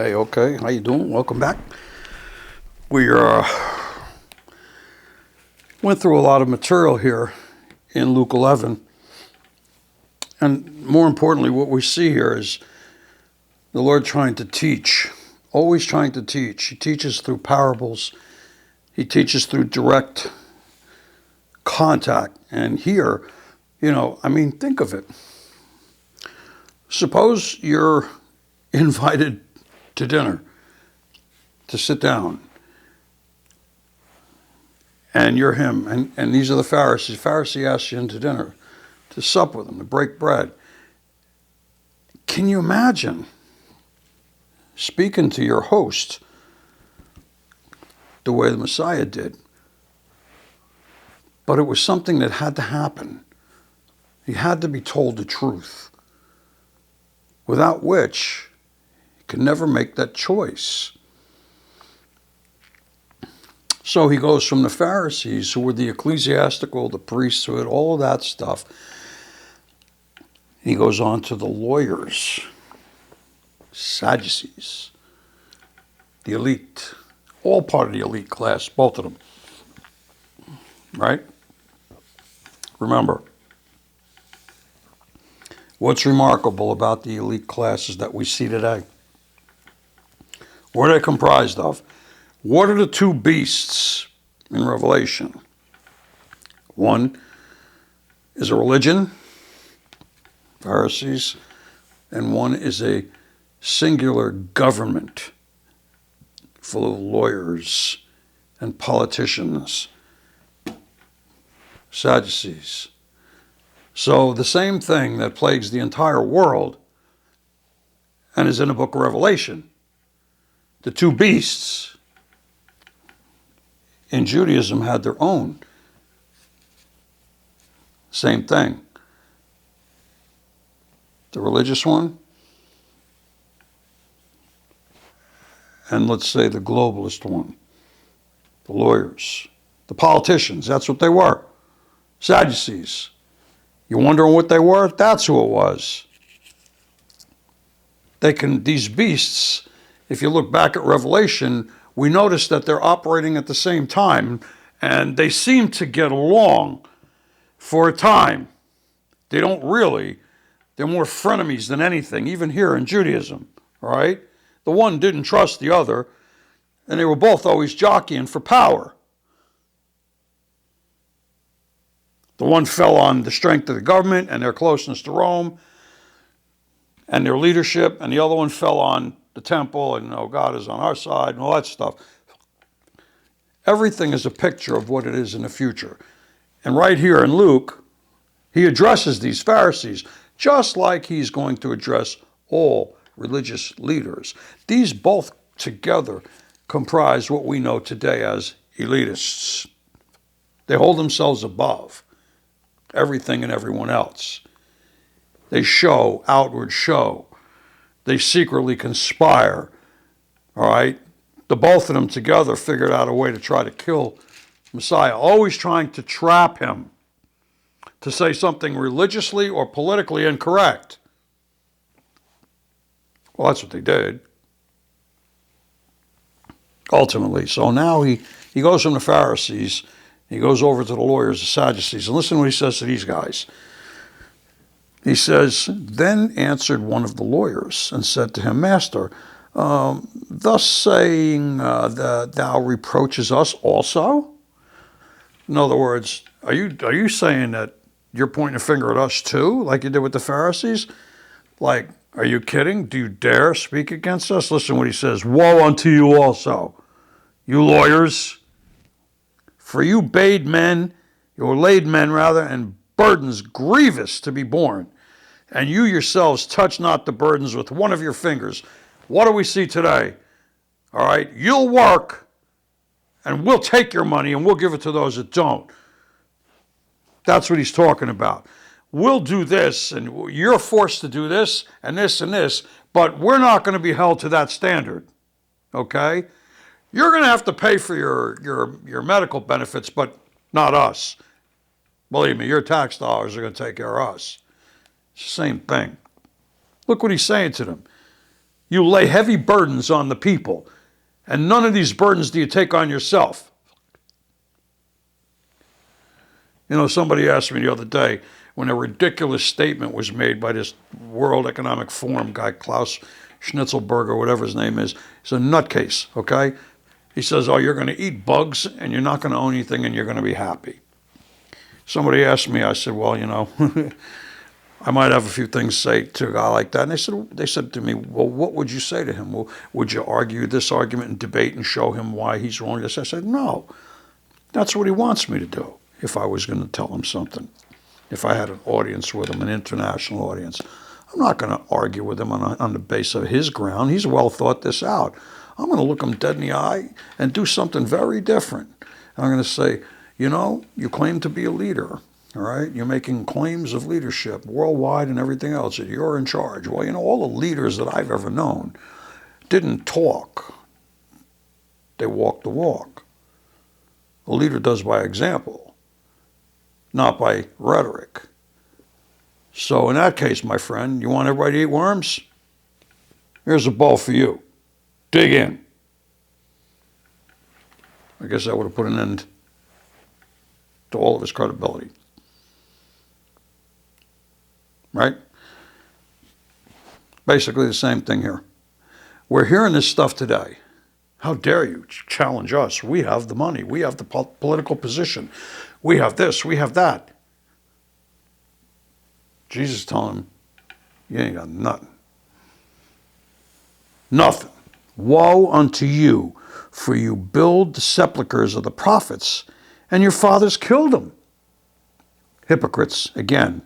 Hey, okay, how you doing? Welcome back. We went through a lot of material here in Luke 11. And more importantly, what we see here is the Lord trying to teach, always trying to teach. He teaches through parables. He teaches through direct contact. And here, think of it. Suppose you're invited to dinner, to sit down, and you're him, and these are the Pharisees. Pharisee asks you into dinner, to sup with him, to break bread. Can you imagine speaking to your host the way the Messiah did? But it was something that had to happen. He had to be told the truth, without which he could never make that choice. So he goes from the Pharisees, who were the ecclesiastical, the priesthood, all of that stuff. He goes on to the lawyers, Sadducees, the elite, all part of the elite class, both of them. Right? Remember, what's remarkable about the elite classes that we see today? What are they comprised of? What are the two beasts in Revelation? One is a religion, Pharisees, and one is a singular government full of lawyers and politicians, Sadducees. So the same thing that plagues the entire world and is in the book of Revelation, the two beasts in Judaism had their own. Same thing. The religious one, and let's say the globalist one, the lawyers, the politicians, that's what they were. Sadducees. You wondering what they were? That's who it was. These beasts, if you look back at Revelation, we notice that they're operating at the same time, and they seem to get along for a time. They don't really. They're more frenemies than anything, even here in Judaism, all right? The one didn't trust the other, and they were both always jockeying for power. The one fell on the strength of the government and their closeness to Rome and their leadership, and the other one fell on the temple and, God is on our side and all that stuff. Everything is a picture of what it is in the future. And right here in Luke, he addresses these Pharisees, just like he's going to address all religious leaders. These both together comprise what we know today as elitists. They hold themselves above everything and everyone else. They show outward show. They secretly conspire, all right? The both of them together figured out a way to try to kill Messiah, always trying to trap him to say something religiously or politically incorrect. Well, that's what they did, ultimately. So now he goes from the Pharisees, he goes over to the lawyers, the Sadducees, and listen to what he says to these guys. He says, "Then answered one of the lawyers and said to him, Master, thus saying that thou reproaches us also?" In other words, are you saying that you're pointing a finger at us too, like you did with the Pharisees? Like, are you kidding? Do you dare speak against us? Listen what he says. "Woe unto you also, you lawyers, for you laid men, and burdens grievous to be borne, and you yourselves touch not the burdens with one of your fingers." What do we see today? All right, you'll work, and we'll take your money, and we'll give it to those that don't. That's what he's talking about. We'll do this, and you're forced to do this, and this, but we're not going to be held to that standard, okay? You're going to have to pay for your medical benefits, but not us. Believe me, your tax dollars are going to take care of us. It's the same thing. Look what he's saying to them. You lay heavy burdens on the people, and none of these burdens do you take on yourself. You know, somebody asked me the other day when a ridiculous statement was made by this World Economic Forum guy, Klaus Schnitzelberger, whatever his name is. He's a nutcase, okay? He says, oh, you're going to eat bugs and you're not going to own anything and you're going to be happy. Somebody asked me, I said, well, you know, I might have a few things to say to a guy like that. And they said to me, well, what would you say to him? Well, would you argue this argument and debate and show him why he's wrong? I said, no, that's what he wants me to do if I was going to tell him something. If I had an audience with him, an international audience. I'm not going to argue with him on the base of his ground. He's well thought this out. I'm going to look him dead in the eye and do something very different. And I'm going to say, you know, you claim to be a leader, all right? You're making claims of leadership worldwide and everything else, that you're in charge. Well, you know, all the leaders that I've ever known didn't talk. They walked the walk. A leader does by example, not by rhetoric. So in that case, my friend, you want everybody to eat worms? Here's a bowl for you. Dig in. I guess that would have put an end to all of his credibility. Right? Basically the same thing here. We're hearing this stuff today. How dare you challenge us? We have the money. We have the political position. We have this. We have that. Jesus telling him, you ain't got nothing. Nothing. Woe unto you, for you build the sepulchres of the prophets, and your fathers killed them. Hypocrites, again,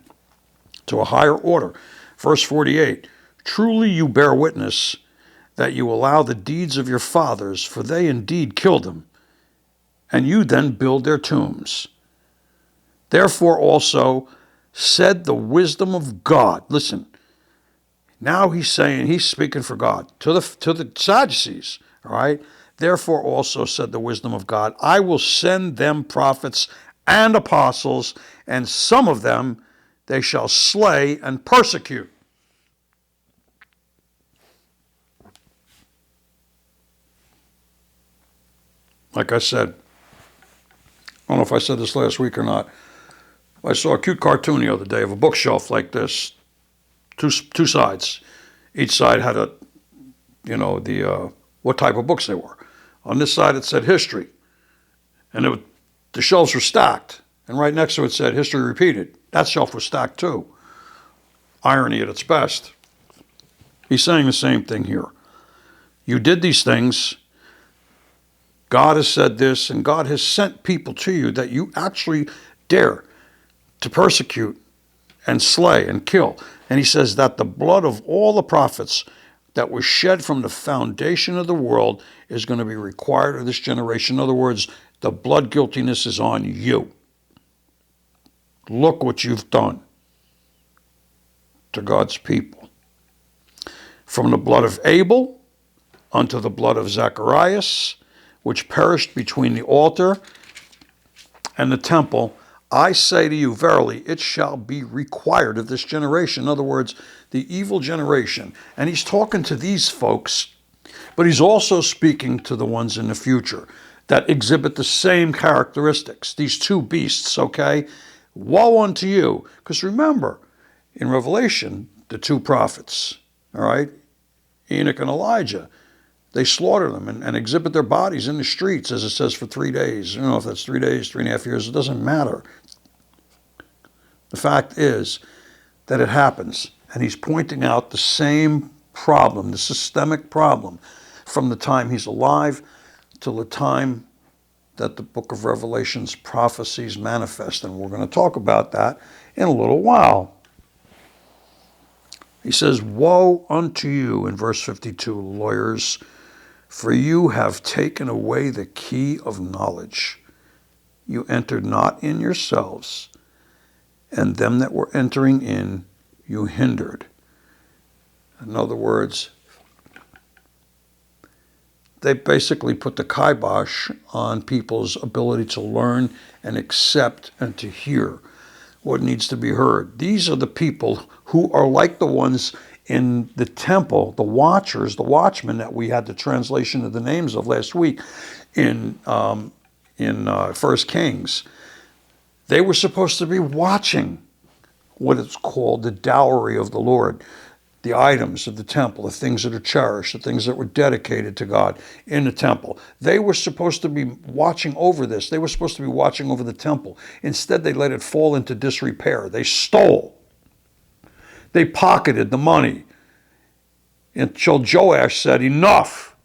to a higher order. Verse 48, truly you bear witness that you allow the deeds of your fathers, for they indeed killed them, and you then build their tombs. Therefore also said the wisdom of God. Listen, now he's speaking for God to the Sadducees, all right? Therefore also said the wisdom of God, I will send them prophets and apostles, and some of them they shall slay and persecute. Like I said, I don't know if I said this last week or not. I saw a cute cartoon the other day of a bookshelf like this, two sides. Each side had what type of books they were. On this side it said history, and the shelves were stacked. And right next to it said history repeated. That shelf was stacked too. Irony at its best. He's saying the same thing here. You did these things. God has said this, and God has sent people to you that you actually dare to persecute and slay and kill. And he says that the blood of all the prophets that was shed from the foundation of the world is going to be required of this generation. In other words, the blood guiltiness is on you. Look what you've done to God's people. From the blood of Abel unto the blood of Zacharias, which perished between the altar and the temple, I say to you, verily, it shall be required of this generation. In other words, the evil generation. And he's talking to these folks, but he's also speaking to the ones in the future that exhibit the same characteristics. These two beasts, okay? Woe unto you. Because remember, in Revelation, the two prophets, all right, Enoch and Elijah, they slaughter them and exhibit their bodies in the streets, as it says, for 3 days. You know, if that's 3 days, 3.5 years, it doesn't matter. The fact is that it happens. And he's pointing out the same problem, the systemic problem, from the time he's alive till the time that the book of Revelation's prophecies manifest. And we're going to talk about that in a little while. He says, woe unto you, in verse 52, lawyers, for you have taken away the key of knowledge. You entered not in yourselves, and them that were entering in you hindered. In other words, they basically put the kibosh on people's ability to learn and accept and to hear what needs to be heard. These are the people who are like the ones in the temple, the watchers, the watchmen that we had the translation of the names of last week in 1 Kings, they were supposed to be watching what is called the dowry of the Lord, the items of the temple, the things that are cherished, the things that were dedicated to God in the temple. They were supposed to be watching over this. They were supposed to be watching over the temple. Instead, they let it fall into disrepair. They stole. They pocketed the money until Joash said, enough.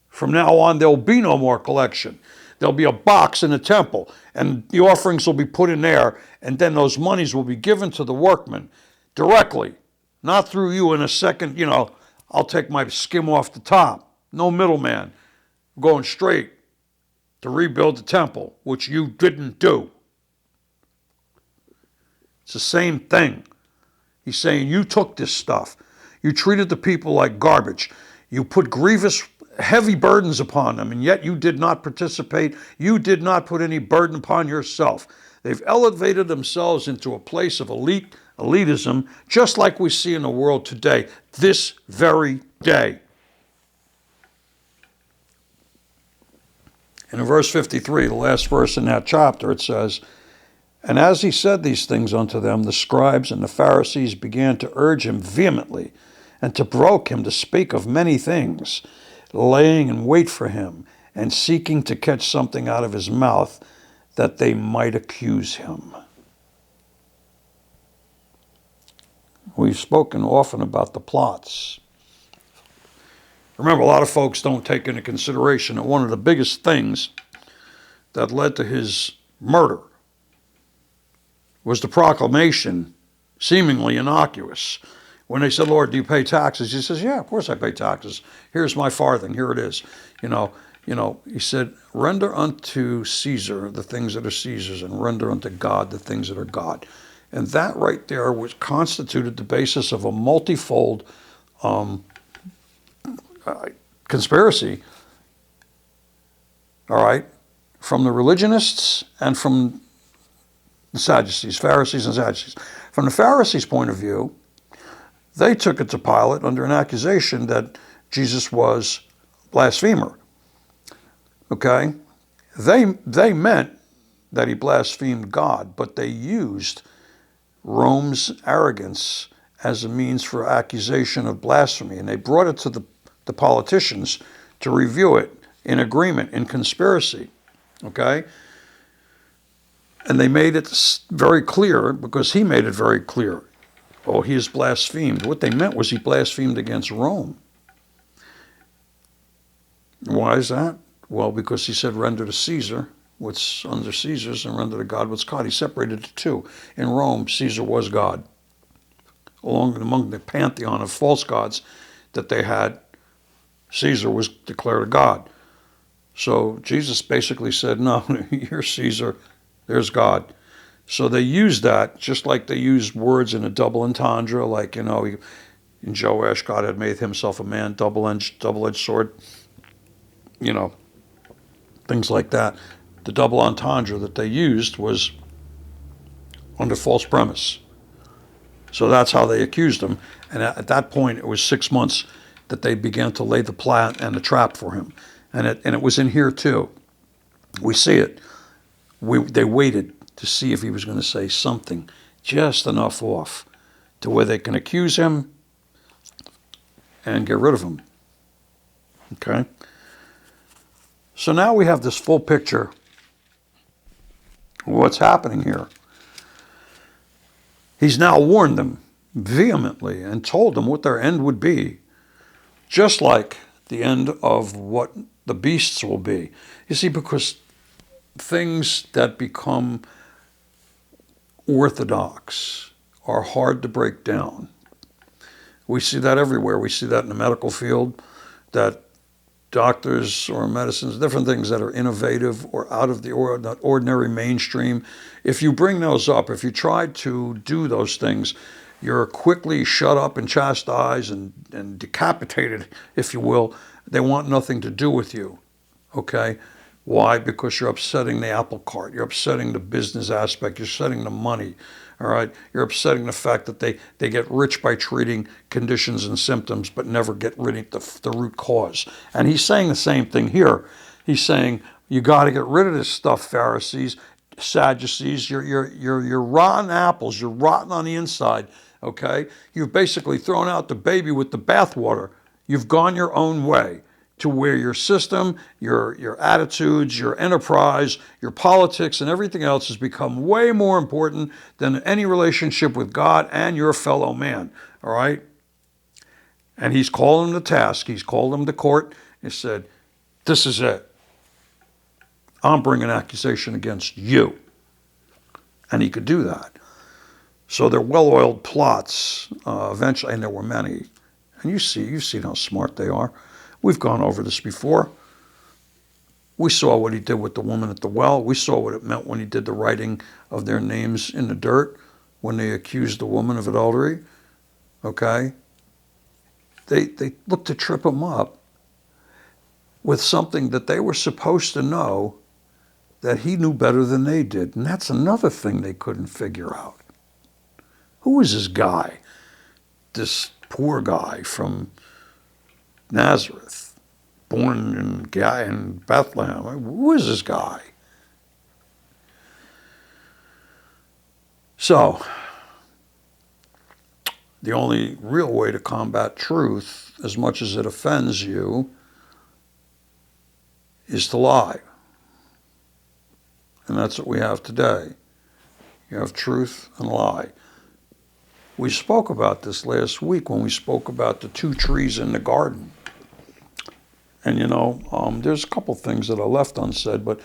From now on, there'll be no more collection. There'll be a box in the temple, and the offerings will be put in there, and then those monies will be given to the workmen directly, not through you in a second, I'll take my skim off the top. No middleman. Going straight to rebuild the temple, which you didn't do. It's the same thing. He's saying you took this stuff. You treated the people like garbage. You put grievous, heavy burdens upon them, and yet you did not participate. You did not put any burden upon yourself. They've elevated themselves into a place of elitism, just like we see in the world today, this very day. And in verse 53, the last verse in that chapter, it says, and as he said these things unto them, the scribes and the Pharisees began to urge him vehemently and to provoke him to speak of many things, laying in wait for him and seeking to catch something out of his mouth that they might accuse him. We've spoken often about the plots. Remember, a lot of folks don't take into consideration that one of the biggest things that led to his murder was the proclamation, seemingly innocuous. When they said, Lord, do you pay taxes? He says, yeah, of course I pay taxes. Here's my farthing. Here it is. He said, render unto Caesar the things that are Caesar's, and render unto God the things that are God. And that right there was constituted the basis of a multifold conspiracy, all right, from the religionists and from the Sadducees, Pharisees and Sadducees. From the Pharisees' point of view, they took it to Pilate under an accusation that Jesus was blasphemer. Okay? They meant that he blasphemed God, but they used Rome's arrogance as a means for accusation of blasphemy, and they brought it to the politicians to review it in agreement, in conspiracy. Okay? And they made it very clear, because he made it very clear. Oh, he has blasphemed. What they meant was he blasphemed against Rome. Why is that? Well, because he said, render to Caesar what's under Caesar's and render to God what's God. He separated the two. In Rome, Caesar was God. Among the pantheon of false gods that they had, Caesar was declared a god. So Jesus basically said, no, you're Caesar, there's God. So they used that, just like they used words in a double entendre, like, in Joash, God had made himself a man, double-edged sword, things like that. The double entendre that they used was under false premise. So that's how they accused him. And at that point, it was 6 months that they began to lay the plot and the trap for him. And it was in here too. We see it. They waited to see if he was going to say something just enough off to where they can accuse him and get rid of him. Okay? So now we have this full picture of what's happening here. He's now warned them vehemently and told them what their end would be, just like the end of what the beasts will be. You see, because things that become orthodox are hard to break down. We see that everywhere. We see that in the medical field, that doctors or medicines, different things that are innovative or out of the ordinary mainstream, if you bring those up, if you try to do those things, you're quickly shut up and chastised and decapitated, if you will. They want nothing to do with you, okay? Why? Because you're upsetting the apple cart. You're upsetting the business aspect. You're upsetting the money, All right, you're upsetting the fact that they get rich by treating conditions and symptoms, but never get rid of the root cause. And he's saying the same thing here. He's saying you got to get rid of this stuff, Pharisees, Sadducees. You're rotten apples. You're rotten on the inside. Okay, you've basically thrown out the baby with the bathwater. You've gone your own way to where your system, your attitudes, your enterprise, your politics, and everything else has become way more important than any relationship with God and your fellow man. All right? And he's called them to task. He's called them to court. He said, this is it. I'm bringing accusation against you. And he could do that. So they're well-oiled plots eventually, and there were many. And you've seen how smart they are. We've gone over this before. We saw what he did with the woman at the well. We saw what it meant when he did the writing of their names in the dirt when they accused the woman of adultery. Okay? They looked to trip him up with something that they were supposed to know that he knew better than they did. And that's another thing they couldn't figure out. Who is this guy? This poor guy from Nazareth, born in Bethlehem. Who is this guy? So, the only real way to combat truth, as much as it offends you, is to lie. And that's what we have today. You have truth and lie. We spoke about this last week when we spoke about the two trees in the garden. And there's a couple things that are left unsaid, but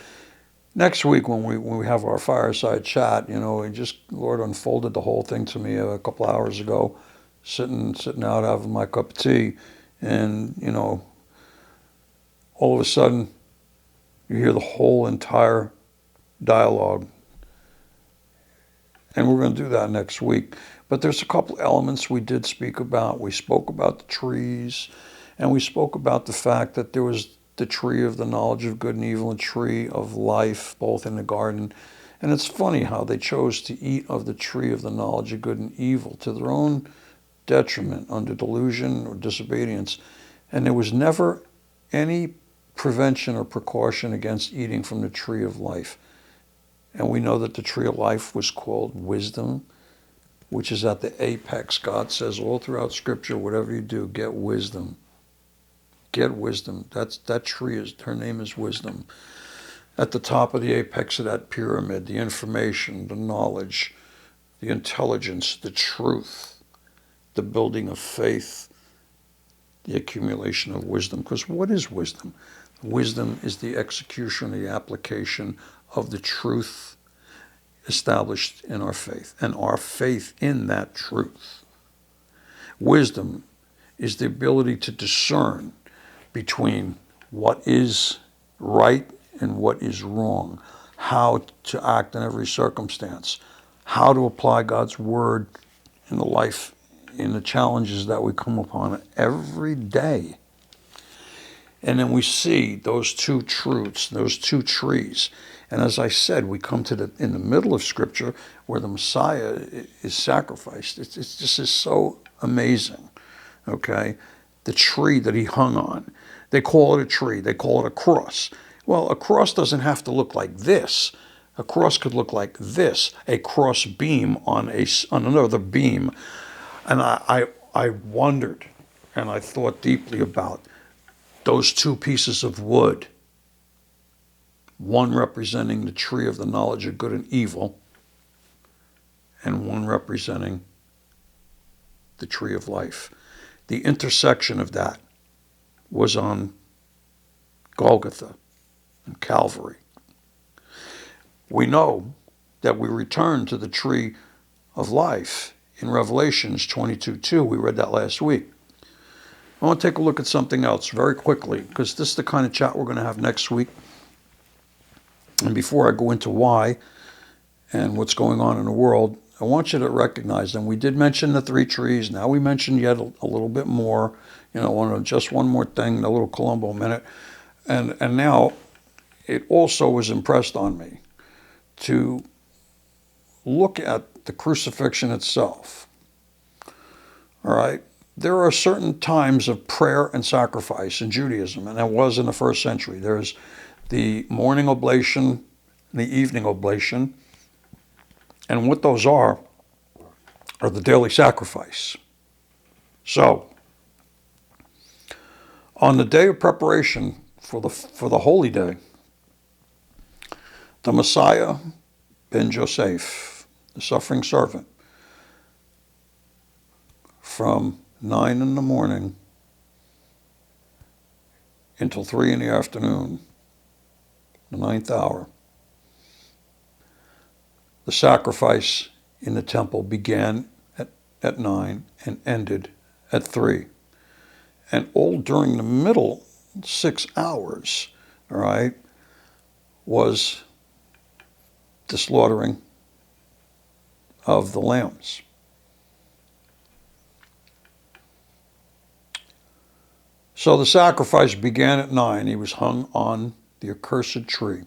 next week when we have our fireside chat, Lord unfolded the whole thing to me a couple hours ago, sitting out having my cup of tea, and all of a sudden you hear the whole entire dialogue. And we're going to do that next week. But there's a couple elements we did speak about. We spoke about the trees, and we spoke about the fact that there was the tree of the knowledge of good and evil and tree of life, both in the garden. And it's funny how they chose to eat of the tree of the knowledge of good and evil to their own detriment, under delusion or disobedience. And there was never any prevention or precaution against eating from the tree of life. And we know that the tree of life was called wisdom, which is at the apex. God says all throughout Scripture, whatever you do, get wisdom. Get wisdom. That tree her name is wisdom. At the top of the apex of that pyramid, the information, the knowledge, the intelligence, the truth, the building of faith, the accumulation of wisdom. Because what is wisdom? Wisdom is the execution, the application of the truth established in our faith, and our faith in that truth. Wisdom is the ability to discern between what is right and what is wrong, how to act in every circumstance, how to apply God's word in the life, in the challenges that we come upon every day. And then we see those two truths, those two trees. And as I said, we come to in the middle of Scripture where the Messiah is sacrificed. It's just is so amazing, okay? The tree that he hung on. They call it a tree. They call it a cross. Well, a cross doesn't have to look like this. A cross could look like this, a cross beam on another beam. And I wondered, and I thought deeply about those two pieces of wood, one representing the tree of the knowledge of good and evil, and one representing the tree of life. The intersection of that was on Golgotha and Calvary. We know that we return to the tree of life in Revelations 22:2. We read that last week. I want to take a look at something else very quickly, because this is the kind of chat we're going to have next week. And before I go into why and what's going on in the world, I want you to recognize, and we did mention the three trees. Now we mentioned yet a little bit more. Just one more thing, a little Columbo minute. And now it also was impressed on me to look at the crucifixion itself. All right? There are certain times of prayer and sacrifice in Judaism, and that was in the first century. There's the morning oblation and the evening oblation, and what those are the daily sacrifice. So, on the day of preparation for the holy day, the Messiah ben Joseph, the suffering servant, from 9 in the morning until 3 in the afternoon, the 9th hour, the sacrifice in the temple began at 9 and ended at 3. And all during the middle 6 hours, all right, was the slaughtering of the lambs. So the sacrifice began at 9. He was hung on the accursed tree.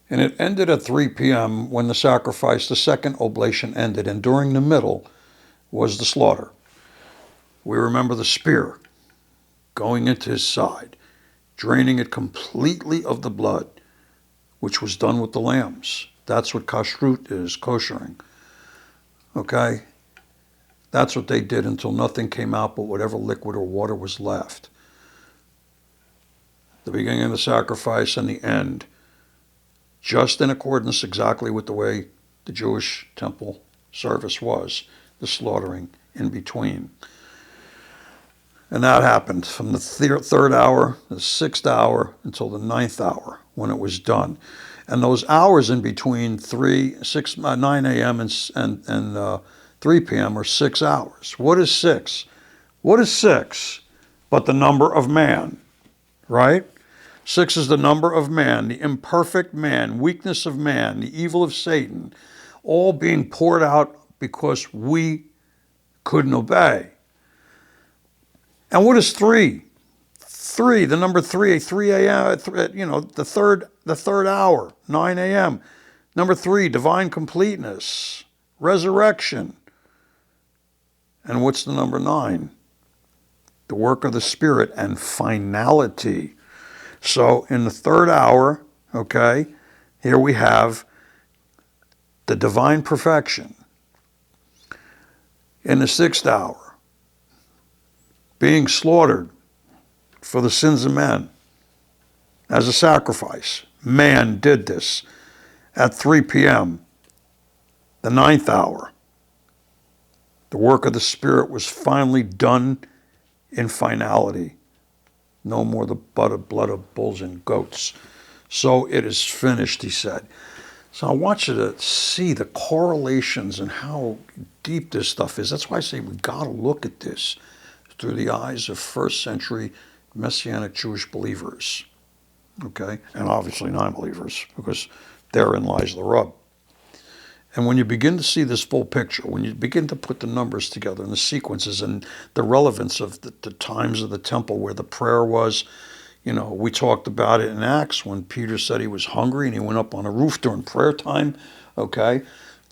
And it ended at 3 p.m. when the sacrifice, the second oblation, ended. And during the middle was the slaughter. We remember the spear going into his side, draining it completely of the blood, which was done with the lambs. That's what kashrut is, koshering. Okay? That's what they did until nothing came out but whatever liquid or water was left. The beginning of the sacrifice and the end, just in accordance exactly with the way the Jewish temple service was, the slaughtering in between. And that happened from the third hour, the 6th hour, until the 9th hour when it was done. And those hours in between 9 a.m. and 3 p.m. are 6 hours. What is 6? What is 6 but the number of man, right? 6 is the number of man, the imperfect man, weakness of man, the evil of Satan, all being poured out because we couldn't obey. And what is 3? 3, the number 3, 3 a.m., the third hour, 9 a.m. Number 3, divine completeness, resurrection. And what's the number 9? The work of the Spirit and finality. So in the third hour, okay, here we have the divine perfection. In the 6th hour, being slaughtered for the sins of men as a sacrifice. Man did this at 3 p.m., the 9th hour. The work of the Spirit was finally done in finality. No more the blood of bulls and goats. So it is finished, he said. So I want you to see the correlations and how deep this stuff is. That's why I say we got to look at this through the eyes of first century Messianic Jewish believers, okay? And obviously non-believers, because therein lies the rub. And when you begin to see this full picture, when you begin to put the numbers together and the sequences and the relevance of the times of the temple where the prayer was, we talked about it in Acts when Peter said he was hungry and he went up on a roof during prayer time, okay?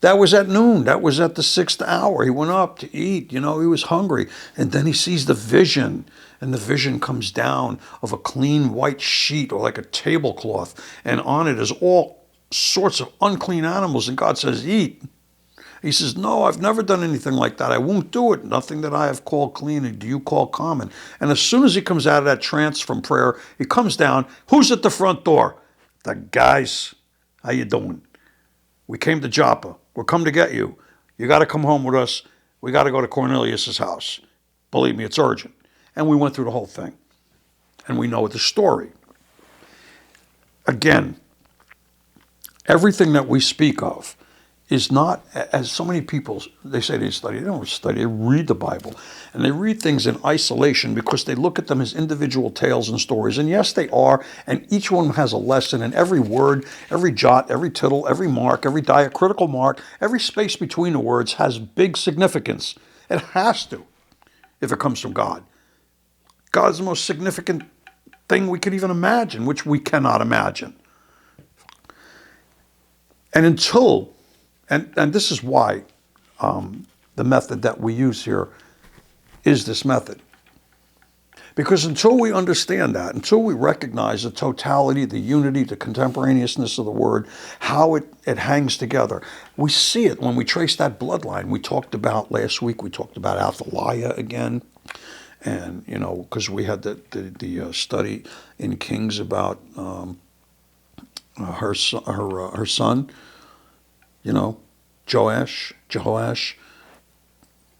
That was at noon. That was at the 6th hour. He went up to eat. He was hungry. And then he sees the vision. And the vision comes down of a clean white sheet or like a tablecloth. And on it is all sorts of unclean animals. And God says, eat. He says, no, I've never done anything like that. I won't do it. Nothing that I have called clean do you call common. And as soon as he comes out of that trance from prayer, he comes down. Who's at the front door? The guys. How you doing? We came to Joppa. We're come to get you. You got to come home with us. We got to go to Cornelius' house. Believe me, it's urgent. And we went through the whole thing. And we know the story. Again, everything that we speak of is not, as so many people, they say they study. They don't study. They read the Bible. And they read things in isolation because they look at them as individual tales and stories. And yes, they are. And each one has a lesson. And every word, every jot, every tittle, every mark, every diacritical mark, every space between the words has big significance. It has to, if it comes from God. God's the most significant thing we could even imagine, which we cannot imagine. And until And this is why the method that we use here is this method. Because until we understand that, until we recognize the totality, the unity, the contemporaneousness of the word, how it hangs together, we see it when we trace that bloodline. We talked about last week, we talked about Athaliah again. And, you know, because we had the study in Kings about her son, you know, Jehoash,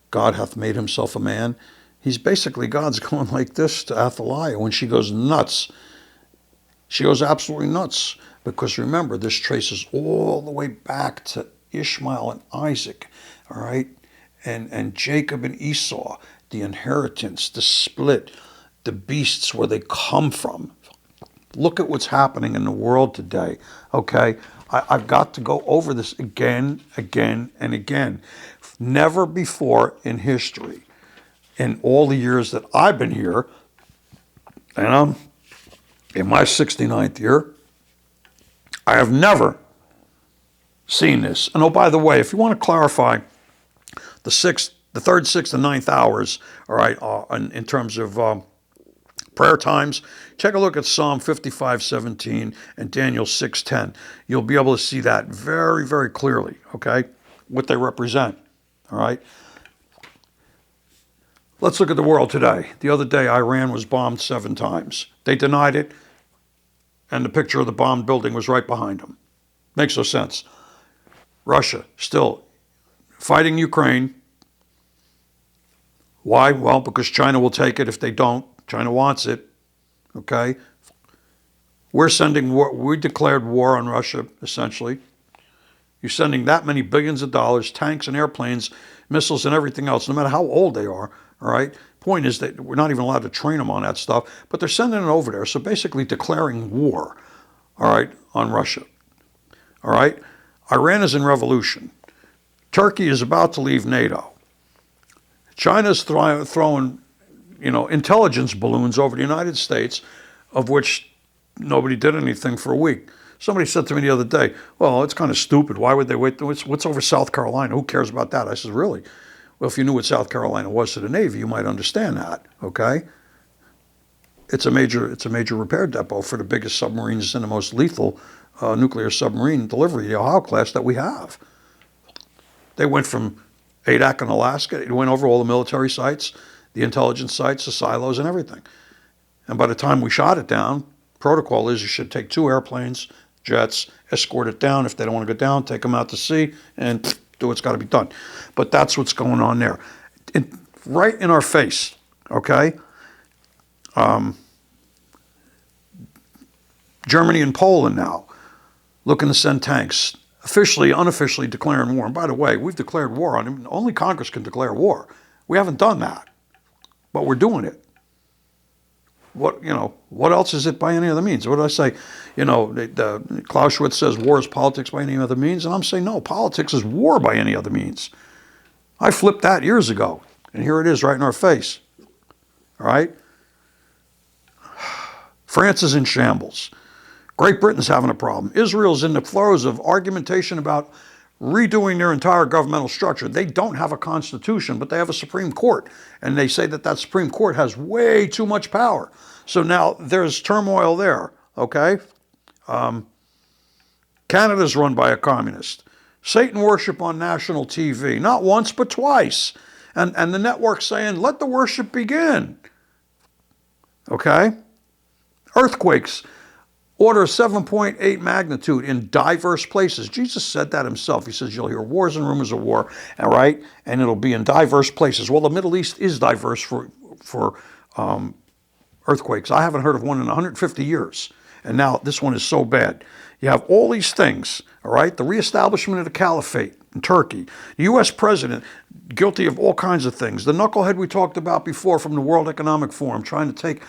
God hath made himself a man. He's basically, God's going like this to Athaliah when she goes nuts. She goes absolutely nuts. Because remember, this traces all the way back to Ishmael and Isaac, all right? And Jacob and Esau, the inheritance, the split, the beasts, where they come from. Look at what's happening in the world today, okay? I've got to go over this again, and again. Never before in history, in all the years that I've been here, and I'm in my 69th year, I have never seen this. And oh, by the way, if you want to clarify the third, sixth, and ninth hours, all right, in terms of prayer times, take a look at Psalm 55:17 and Daniel 6:10. You'll be able to see that very, very clearly, okay, what they represent, all right? Let's look at the world today. The other day, Iran was bombed 7 times. They denied it, and the picture of the bombed building was right behind them. Makes no sense. Russia, still fighting Ukraine. Why? Well, because China will take it if they don't. China wants it, okay? We're sending war. We declared war on Russia, essentially. You're sending that many billions of dollars, tanks and airplanes, missiles and everything else, no matter how old they are, all right? Point is that we're not even allowed to train them on that stuff, but they're sending it over there. So basically declaring war, all right, on Russia, all right? Iran is in revolution. Turkey is about to leave NATO. China's throwing, you know, intelligence balloons over the United States, of which nobody did anything for a week. Somebody said to me the other day, well, it's kind of stupid. Why would they wait? What's over South Carolina? Who cares about that? I said, really? Well, if you knew what South Carolina was to the Navy, you might understand that, okay? It's a major repair depot for the biggest submarines and the most lethal nuclear submarine delivery, the Ohio class, that we have. They went from Adak in Alaska. It went over all the military sites, the intelligence sites, the silos, and everything. And by the time we shot it down, protocol is you should take 2 airplanes, jets, escort it down. If they don't want to go down, take them out to sea and do what's got to be done. But that's what's going on there. Right in our face, okay? Germany and Poland now looking to send tanks, officially, unofficially declaring war. And by the way, we've declared war on them. Only Congress can declare war. We haven't done that, but we're doing it. What else is it by any other means? What did I say? Clausewitz says war is politics by any other means, and I'm saying no, politics is war by any other means. I flipped that years ago, and here it is right in our face. All right? France is in shambles. Great Britain's having a problem. Israel's in the throes of argumentation about redoing their entire governmental structure. They don't have a constitution, but they have a Supreme Court. And they say that Supreme Court has way too much power. So now there's turmoil there, okay? Canada's run by a communist. Satan worship on national TV, not once, but twice. And the network saying, let the worship begin. Okay? Earthquakes. Order 7.8 magnitude in diverse places. Jesus said that himself. He says you'll hear wars and rumors of war, all right? And it'll be in diverse places. Well, the Middle East is diverse for earthquakes. I haven't heard of one in 150 years. And now this one is so bad. You have all these things, all right? The reestablishment of the caliphate in Turkey. The U.S. president guilty of all kinds of things. The knucklehead we talked about before from the World Economic Forum trying to take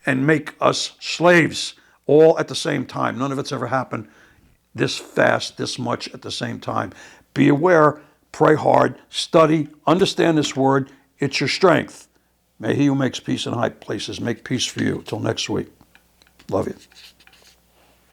and make us slaves all at the same time. None of it's ever happened this fast, this much at the same time. Be aware, pray hard, study, understand this word. It's your strength. May he who makes peace in high places make peace for you. Till next week. Love you.